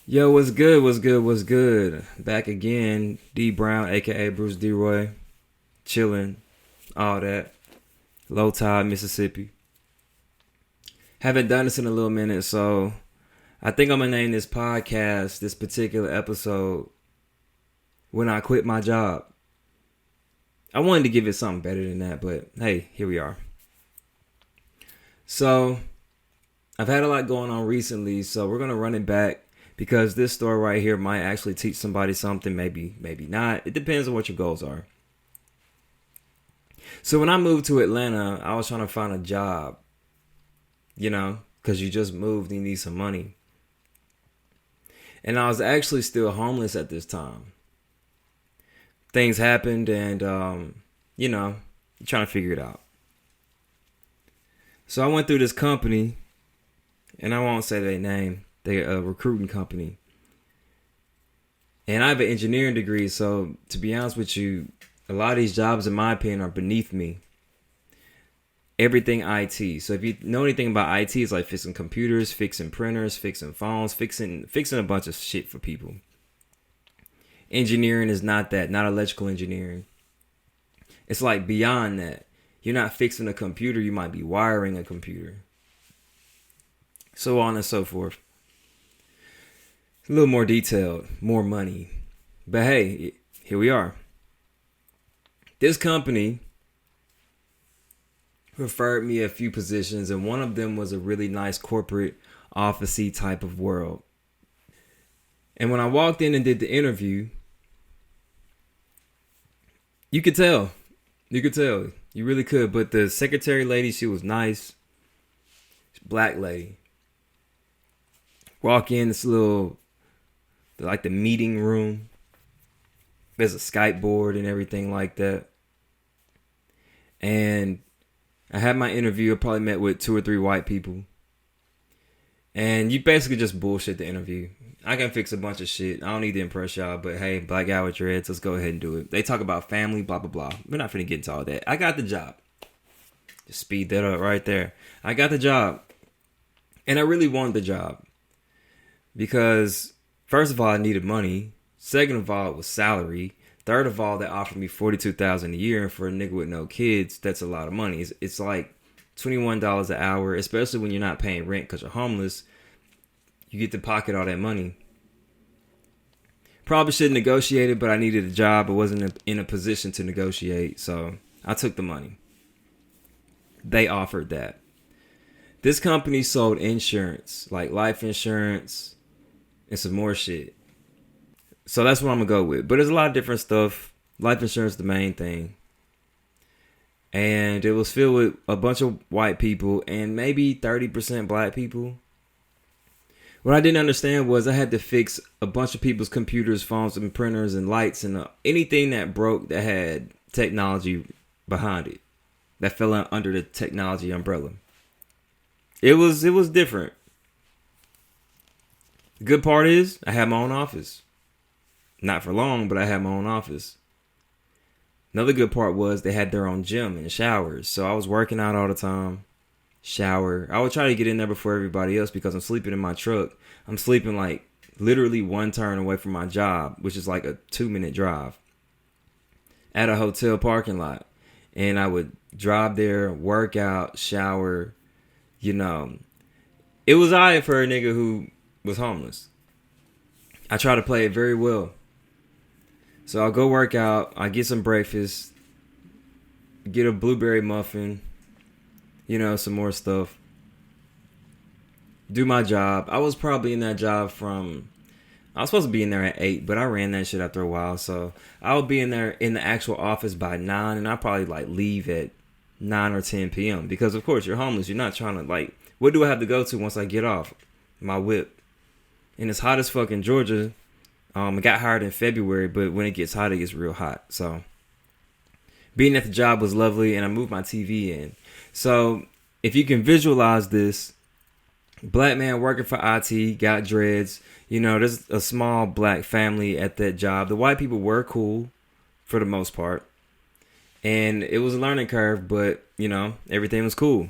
Yo, what's good? What's good? What's good? Back again, Dee Brown, aka Bruce D. Chilling, all that. Low tide, Mississippi. Haven't done this in a little minute, so I think I'm gonna name this podcast, this particular episode, "When I Quit My Job." I wanted to give it something better than that, but hey, here we are. So I've had a lot going on recently, so we're gonna run it back because this story right here might actually teach somebody something, maybe not. It depends on what your goals are. So when I moved to Atlanta, I was trying to find a job, because you just moved and you need some money. And I was actually still homeless at this time. Things happened and, you're trying to figure it out. So I went through this company, and I won't say their name. They're a recruiting company. And I have an engineering degree, so to be honest with you, a lot of these jobs, in my opinion, are beneath me. Everything IT. So if you know anything about IT, it's like fixing computers, fixing printers, fixing phones, fixing a bunch of shit for people. Engineering is not that, not electrical engineering. It's like beyond that. You're not fixing a computer, you might be wiring a computer. So on and so forth. A little more detailed, more money. But hey, here we are. This company referred me a few positions, and one of them was a really nice corporate office-y type of world. And when I walked in and did the interview, you could tell. You really could. But the secretary lady, she was nice. Black lady. Walk in this little, like the meeting room. There's a Skype board and everything like that. And I had my interview. I probably met with 2 or 3 white people. And you basically just bullshit the interview. I can fix a bunch of shit. I don't need to impress y'all, but hey, black guy with dreads, let's go ahead and do it. They talk about family, blah, blah, blah. We're not finna get into all that. I got the job. Just speed that up right there. I got the job. And I really wanted the job. Because, first of all, I needed money. Second of all, it was salary. Third of all, they offered me $42,000 a year, and for a nigga with no kids, that's a lot of money. It's like $21 an hour, especially when you're not paying rent because you're homeless. You get to pocket all that money. Probably should have negotiated, but I needed a job. I wasn't in a position to negotiate, so I took the money. They offered that. This company sold insurance, like life insurance and some more shit. So that's what I'm going to go with. But there's a lot of different stuff. Life insurance is the main thing. And it was filled with a bunch of white people and maybe 30% black people. What I didn't understand was I had to fix a bunch of people's computers, phones, and printers and lights and anything that broke that had technology behind it. That fell under the technology umbrella. It was different. The good part is I had my own office. Not for long, but I had my own office. Another good part was they had their own gym and showers. So I was working out all the time. Shower. I would try to get in there before everybody else because I'm sleeping in my truck. I'm sleeping like literally one turn away from my job, which is like a 2-minute drive. At a hotel parking lot. And I would drive there, work out, shower. It was alright for a nigga who was homeless. I try to play it very well. So I'll go work out. I get some breakfast. Get a blueberry muffin. Some more stuff. Do my job. I was probably in that job I was supposed to be in there at 8, but I ran that shit after a while. So I would be in there in the actual office by 9, and I'll probably leave at 9 or 10 p.m. Because, of course, you're homeless. You're not trying to, what do I have to go to once I get off? My whip. And it's hot as fuck in Georgia. I got hired in February, but when it gets hot, it gets real hot. So being at the job was lovely, and I moved my TV in. So if you can visualize this, black man working for IT, got dreads. There's a small black family at that job. The white people were cool for the most part. And it was a learning curve, but, everything was cool.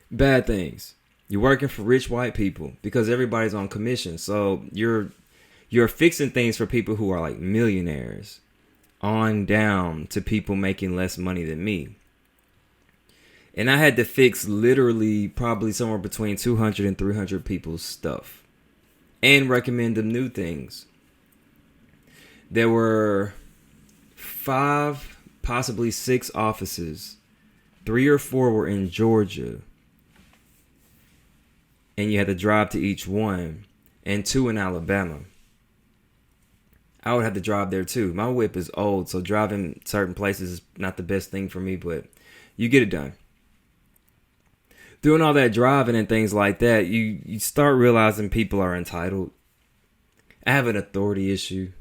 Bad things. You're working for rich white people because everybody's on commission. So you're fixing things for people who are like millionaires on down to people making less money than me. And I had to fix literally probably somewhere between 200 and 300 people's stuff and recommend them new things. There were 5, possibly 6 offices. 3 or 4 were in Georgia. And you had to drive to each one. And 2 in Alabama. I would have to drive there too. My whip is old, so driving certain places is not the best thing for me, but you get it done. Doing all that driving and things like that, you start realizing people are entitled. I have an authority issue.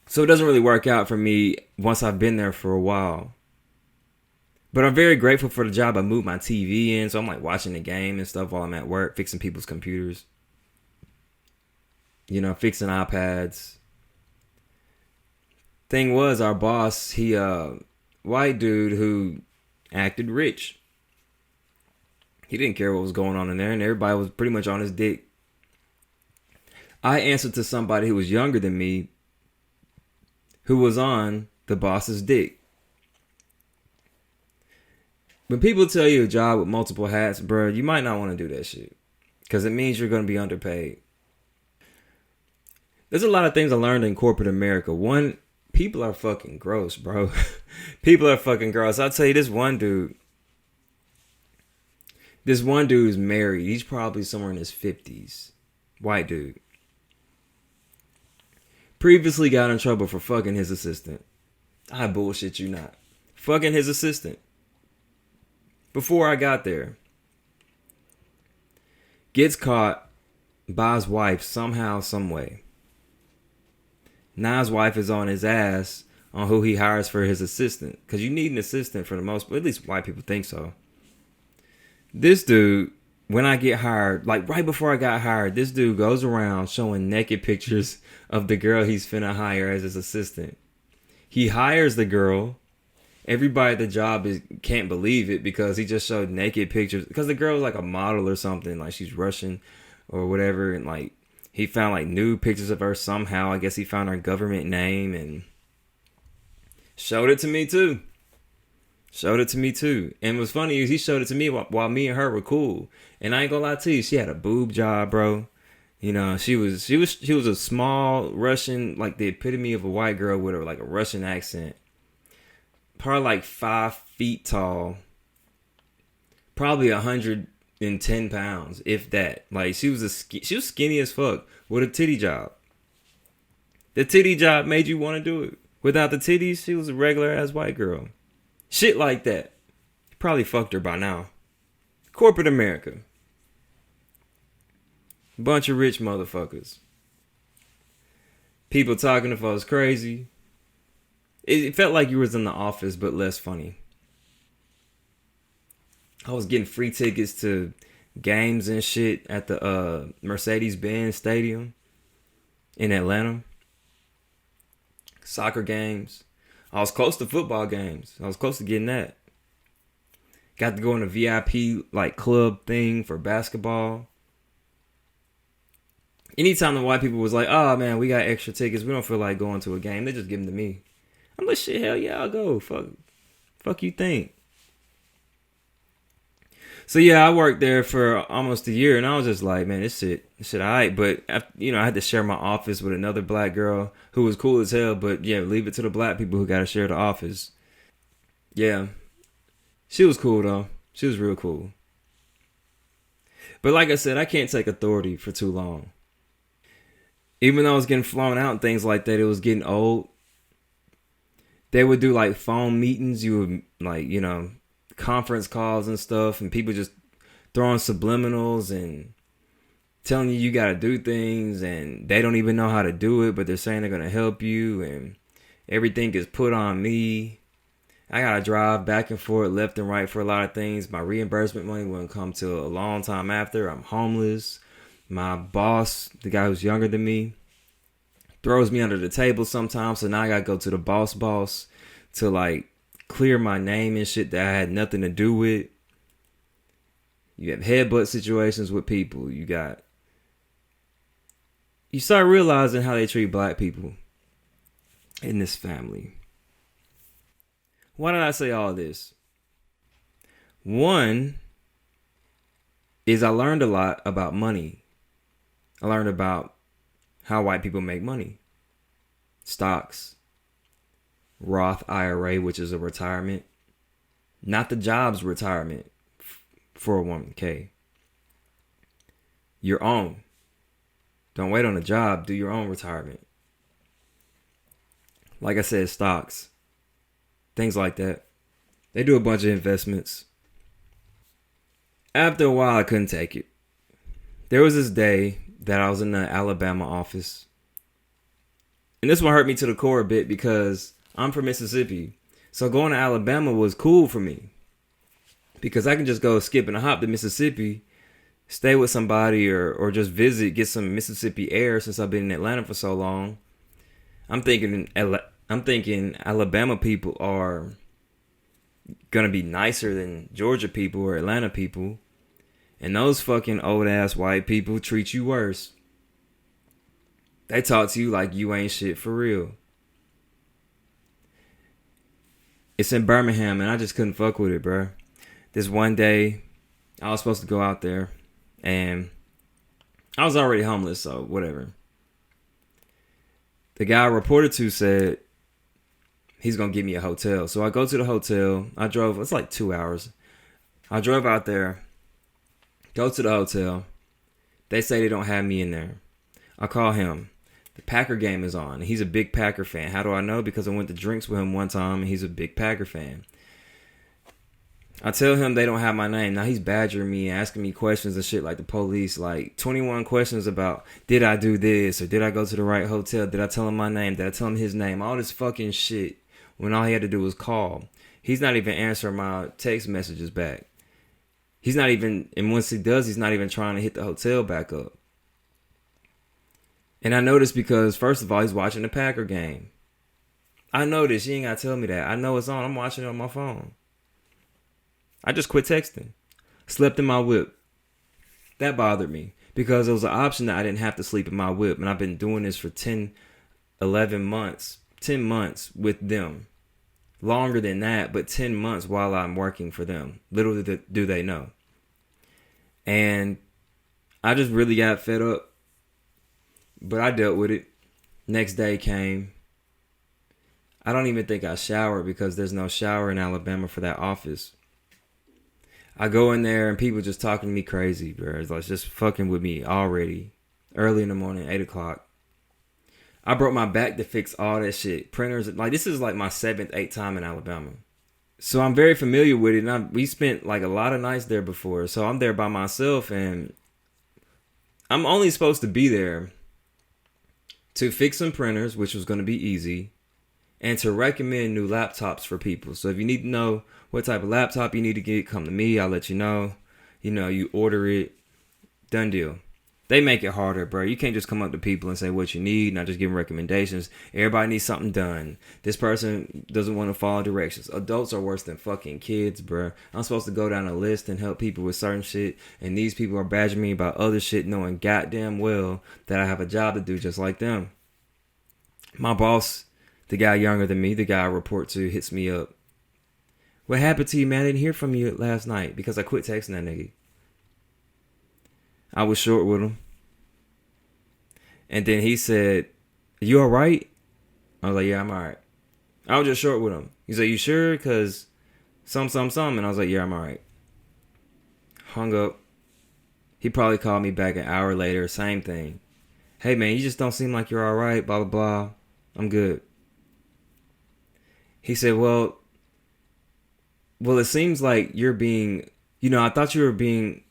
So it doesn't really work out for me once I've been there for a while. But I'm very grateful for the job. I moved my TV in, so I'm like watching the game and stuff while I'm at work, fixing people's computers. You know, fixing iPads. Thing was, our boss, he white dude who acted rich. He didn't care what was going on in there, and everybody was pretty much on his dick. I answered to somebody who was younger than me, who was on the boss's dick. When people tell you a job with multiple hats, bro, you might not want to do that shit. Because it means you're going to be underpaid. There's a lot of things I learned in corporate America. One, people are fucking gross, bro. People are fucking gross. I'll tell you, this one dude is married. He's probably somewhere in his 50s. White dude. Previously got in trouble for fucking his assistant. I bullshit you not. Fucking his assistant. Before I got there. Gets caught by his wife somehow, some way. Now his wife is on his ass on who he hires for his assistant. Because you need an assistant for the most, at least white people think so. This dude, when I get hired, like right before I got hired, this dude goes around showing naked pictures of the girl he's finna hire as his assistant. He hires the girl. Everybody at the job can't believe it because he just showed naked pictures. Because the girl was like a model or something, like she's Russian or whatever. And like he found like nude pictures of her somehow. I guess he found her government name and showed it to me too. And what's funny is he showed it to me while me and her were cool. And I ain't gonna lie to you, she had a boob job, bro. You know, she was a small Russian, like the epitome of a white girl with like a Russian accent. Probably like 5 feet tall. Probably 110 pounds, if that. Like she was skinny as fuck with a titty job. The titty job made you want to do it. Without the titties, she was a regular ass white girl. Shit like that. Probably fucked her by now. Corporate America. Bunch of rich motherfuckers. People talking to folks crazy. It felt like you was in the office, but less funny. I was getting free tickets to games and shit at the Mercedes-Benz Stadium in Atlanta. Soccer games. I was close to football games. I was close to getting that. Got to go in a VIP like club thing for basketball. Anytime the white people was like, oh man, we got extra tickets, we don't feel like going to a game, they just give them to me. I'm like, shit, hell yeah, I'll go. Fuck you think. So yeah, I worked there for almost a year, and I was just like, man, this shit alright. But I had to share my office with another black girl who was cool as hell. But yeah, leave it to the black people who got to share the office. Yeah, she was cool though. She was real cool. But like I said, I can't take authority for too long. Even though I was getting flown out and things like that, it was getting old. They would do like phone meetings. You would like, conference calls and stuff, and people just throwing subliminals and telling you got to do things, and they don't even know how to do it, but they're saying they're going to help you, and everything is put on me. I got to drive back and forth, left and right for a lot of things. My reimbursement money wouldn't come till a long time after. I'm homeless. My boss, the guy who's younger than me, throws me under the table sometimes, so now I got to go to the boss to like clear my name and shit that I had nothing to do with. You have headbutt situations with people. You start realizing how they treat black people in this family. Why did I say all this? One is I learned a lot about money. I learned about how white people make money. Stocks. Roth IRA, which is a retirement. Not the job's retirement. 401k. Your own. Don't wait on a job. Do your own retirement. Like I said, stocks. Things like that. They do a bunch of investments. After a while, I couldn't take it. There was this day that I was in the Alabama office. And this one hurt me to the core a bit because I'm from Mississippi. So going to Alabama was cool for me. Because I can just go skip and a hop to Mississippi, stay with somebody or just visit, get some Mississippi air since I've been in Atlanta for so long. I'm thinking Alabama people are gonna be nicer than Georgia people or Atlanta people. And those fucking old ass white people treat you worse. They talk to you like you ain't shit for real. It's in Birmingham and I just couldn't fuck with it, bro. This one day, I was supposed to go out there and I was already homeless, so whatever. The guy I reported to said he's going to give me a hotel. So I go to the hotel. It's like 2 hours. I drove out there, go to the hotel. They say they don't have me in there. I call him. The Packer game is on. He's a big Packer fan. How do I know? Because I went to drinks with him one time and he's a big Packer fan. I tell him they don't have my name. Now he's badgering me, asking me questions and shit like the police. Like 21 questions about, did I do this? Or did I go to the right hotel? Did I tell him my name? Did I tell him his name? All this fucking shit when all he had to do was call. He's not even answering my text messages back. He's not even, and once he does, he's not even trying to hit the hotel back up. And I know this because, first of all, he's watching the Packer game. I know this. You ain't got to tell me that. I know it's on. I'm watching it on my phone. I just quit texting. Slept in my whip. That bothered me because it was an option that I didn't have to sleep in my whip. And I've been doing this for 10 months with them. Longer than that, but 10 months while I'm working for them. Little do they know. And I just really got fed up. But I dealt with it. Next day came. I don't even think I showered because there's no shower in Alabama for that office. I go in there and people just talking to me crazy, bro. It's like just fucking with me already. Early in the morning, 8 o'clock. I broke my back to fix all that shit. Printers, like this is like my 7th, 8th time in Alabama. So I'm very familiar with it. And we spent like a lot of nights there before. So I'm there by myself and I'm only supposed to be there to fix some printers, which was going to be easy. And to recommend new laptops for people. So if you need to know what type of laptop you need to get, come to me. I'll let you know. You know, you order it. Done deal. They make it harder, bro. You can't just come up to people and say what you need, not just give them recommendations. Everybody needs something done. This person doesn't want to follow directions. Adults are worse than fucking kids, bro. I'm supposed to go down a list and help people with certain shit, and these people are badgering me about other shit, knowing goddamn well that I have a job to do just like them. My boss, the guy younger than me, the guy I report to, hits me up. What happened to you, man? I didn't hear from you last night because I quit texting that nigga. I was short with him. And then he said, you all right? I was like, yeah, I'm all right. I was just short with him. He said, you sure? Because some. And I was like, yeah, I'm all right. Hung up. He probably called me back an hour later. Same thing. Hey, man, you just don't seem like you're all right. Blah, blah, blah. I'm good. He said, well, it seems like you're being, I thought you were being,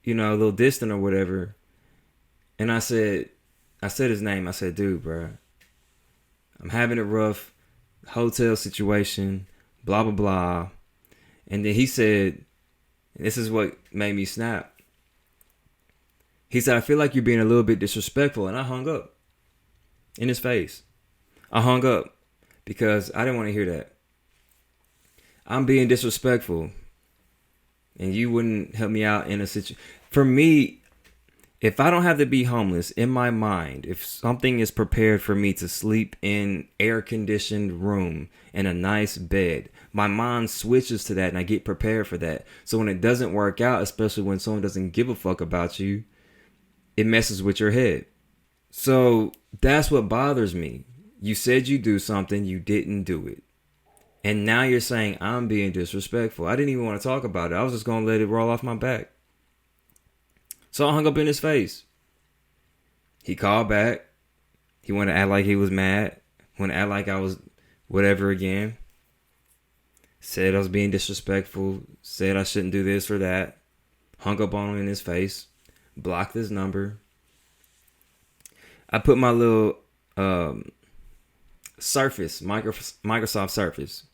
a little distant or whatever. And I said his name. I said, dude, bro, I'm having a rough hotel situation, blah, blah, blah. And then he said, this is what made me snap. He said, I feel like you're being a little bit disrespectful. And I hung up in his face. I hung up because I didn't want to hear that. I'm being disrespectful. and you wouldn't help me out in a situation. For me, if I don't have to be homeless, in my mind, if something is prepared for me to sleep in air-conditioned room in a nice bed, my mind switches to that and I get prepared for that. So when it doesn't work out, especially when someone doesn't give a fuck about you, it messes with your head. So that's what bothers me. You said you do something, you didn't do it. And now you're saying I'm being disrespectful. I didn't even want to talk about it. I was just going to let it roll off my back. So I hung up in his face. He called back. He wanted to act like he was mad. Wanted to act like I was whatever again. Said I was being disrespectful. Said I shouldn't do this or that. Hung up on him in his face. Blocked his number. I put my little Surface, Microsoft Surface.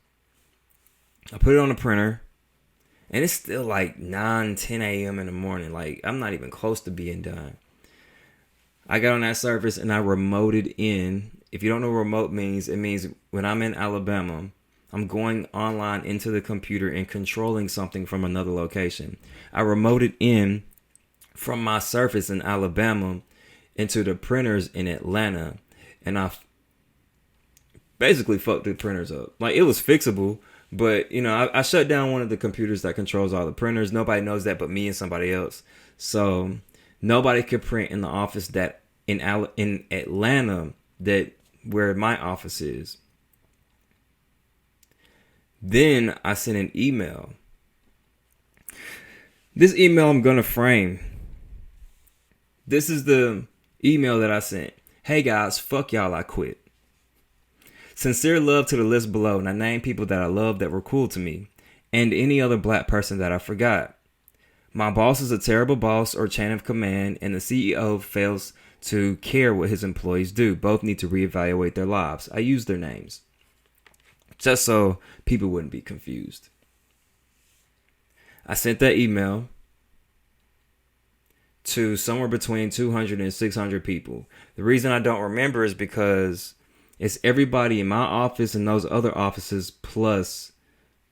I put it on the printer. And it's still like 9, 10 a.m. in the morning. Like, I'm not even close to being done. I got on that Surface and I remoted in. If you don't know what remote means, it means when I'm in Alabama, I'm going online into the computer and controlling something from another location. I remoted in from my Surface in Alabama into the printers in Atlanta. And I basically fucked the printers up. Like, it was fixable. But, you know, I shut down one of the computers that controls all the printers. Nobody knows that but me and somebody else. So nobody could print in the office that in Atlanta, that where my office is. Then I sent an email. This email I'm going to frame. This is the email that I sent. Hey guys, fuck y'all, I quit. Sincere love to the list below, and I named people that I love that were cool to me, and any other black person that I forgot. My boss is a terrible boss or chain of command, and the CEO fails to care what his employees do. Both need to reevaluate their lives. I used their names, just so people wouldn't be confused. I sent that email to somewhere between 200 and 600 people. The reason I don't remember is because it's everybody in my office and those other offices plus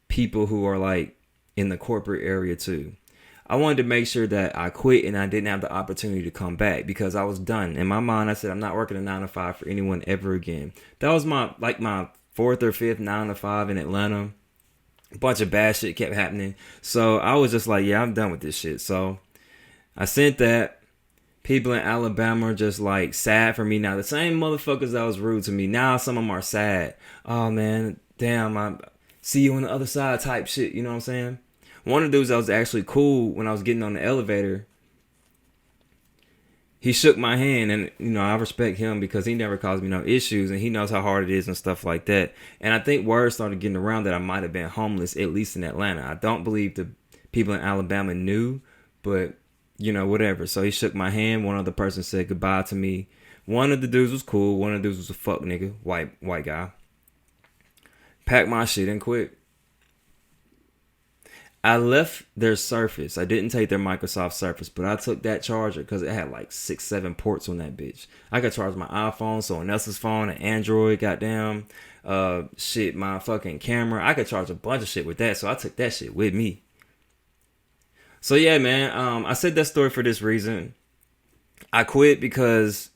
people who are like in the corporate area too. I wanted to make sure that I quit and I didn't have the opportunity to come back because I was done. In my mind, I said, I'm not working a 9 to 5 for anyone ever again. That was my fourth or fifth 9 to 5 in Atlanta. A bunch of bad shit kept happening. So I was just like, yeah, I'm done with this shit. So I sent that. People in Alabama are just like sad for me now. The same motherfuckers that was rude to me. Now some of them are sad. Oh man, damn, I see you on the other side type shit. You know what I'm saying? One of the dudes that was actually cool when I was getting on the elevator, he shook my hand, and you know I respect him because he never caused me no issues and he knows how hard it is and stuff like that. And I think word started getting around that I might have been homeless, at least in Atlanta. I don't believe the people in Alabama knew, but you know, whatever. So he shook my hand. One other person said goodbye to me. One of the dudes was cool. One of the dudes was a fuck nigga. White guy. Packed my shit and quit. I left their Surface. I didn't take their Microsoft Surface, but I took that charger because it had like 6-7 ports on that bitch. I could charge my iPhone, someone else's phone, an Android, goddamn. My fucking camera. I could charge a bunch of shit with that. So I took that shit with me. So yeah, man, I said that story for this reason. I quit because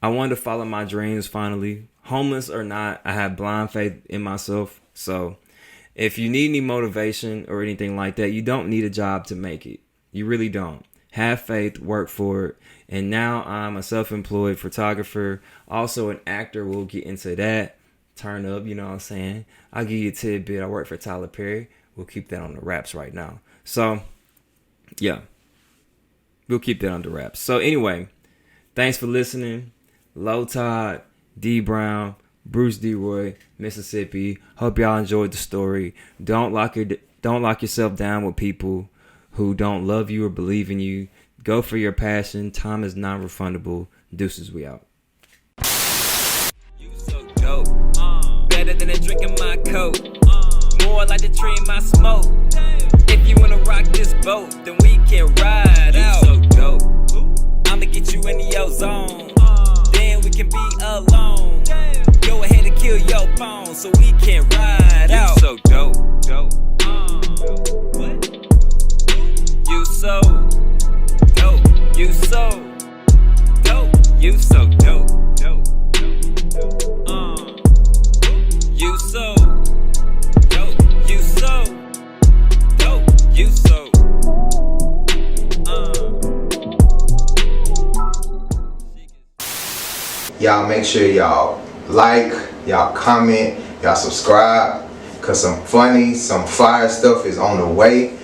I wanted to follow my dreams finally. Homeless or not, I have blind faith in myself. So if you need any motivation or anything like that, you don't need a job to make it. You really don't. Have faith, work for it. And now I'm a self-employed photographer, also an actor. We'll get into that. Turn up, you know what I'm saying? I'll give you a tidbit. I work for Tyler Perry. We'll keep that on the wraps right now. So yeah, we'll keep that under wraps. So anyway, thanks for listening. Low Tide, Dee Brown, Bruce D. Roy, Mississippi. Hope y'all enjoyed the story. Don't lock yourself down with people who don't love you or believe in you. Go for your passion. Time is non-refundable. Deuces, we out. You so dope. Better than a drink in my coat. More like the tree in my smoke. If you wanna rock this boat, then we can ride out. You so dope. I'ma get you in your zone. Then we can be alone. Go ahead and kill your phone so we can ride out. You so dope. What? so dope. You so dope. You so dope. You so dope. You so dope. You so. Y'all make sure y'all like, y'all comment, y'all subscribe, cause some funny, some fire stuff is on the way.